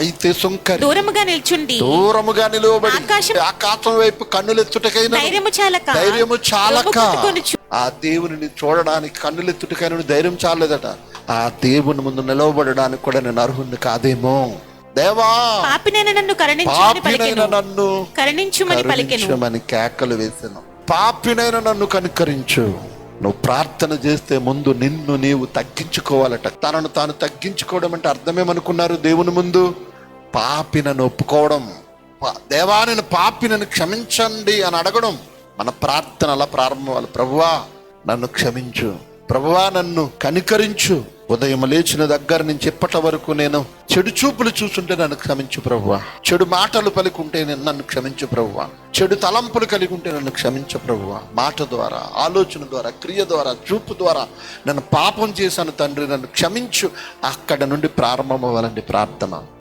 అయితే సుంకరి దూరముగా నిలువబడి ఆకాశం వైపు కన్నులెత్తుటకైనా ధైర్యము చాలక, ఆ దేవుని చూడడానికి కన్నులెత్తుటకైనా ధైర్యం చాలేదట. ఆ దేవుని ముందు నిలవబడడానికి కూడా నేను అర్హుణ్ణి కాదేమో. దేవా, పాపినైన నన్ను కరుణించుమని కేకలు వేసాను. పాపినైన నన్ను కనికరించు. నువ్వు ప్రార్థన చేస్తే ముందు నిన్ను నీవు తగ్గించుకోవాలట. తనను తాను తగ్గించుకోవడం అంటే అర్థమేమనుకున్నారు? దేవుని ముందు పాపినను ఒప్పుకోవడం. దేవా, నేను పాపినను క్షమించండి అని అడగడం. మన ప్రార్థన అలా ప్రారంభం. ప్రభువా నన్ను క్షమించు, ప్రభువా నన్ను కనికరించు. ఉదయం లేచిన దగ్గర నుంచి ఇప్పటి వరకు నేను చెడు చూపులు చూస్తుంటే నన్ను క్షమించు ప్రభువా. చెడు మాటలు పలికుంటే నన్ను క్షమించు ప్రభువా. చెడు తలంపులు కలిగి ఉంటే నన్ను క్షమించు ప్రభువా. మాట ద్వారా, ఆలోచన ద్వారా, క్రియ ద్వారా, చూపు ద్వారా నన్ను పాపం చేశాను తండ్రి, నన్ను క్షమించు. అక్కడ నుండి ప్రారంభం అవ్వాలండి ప్రార్థన.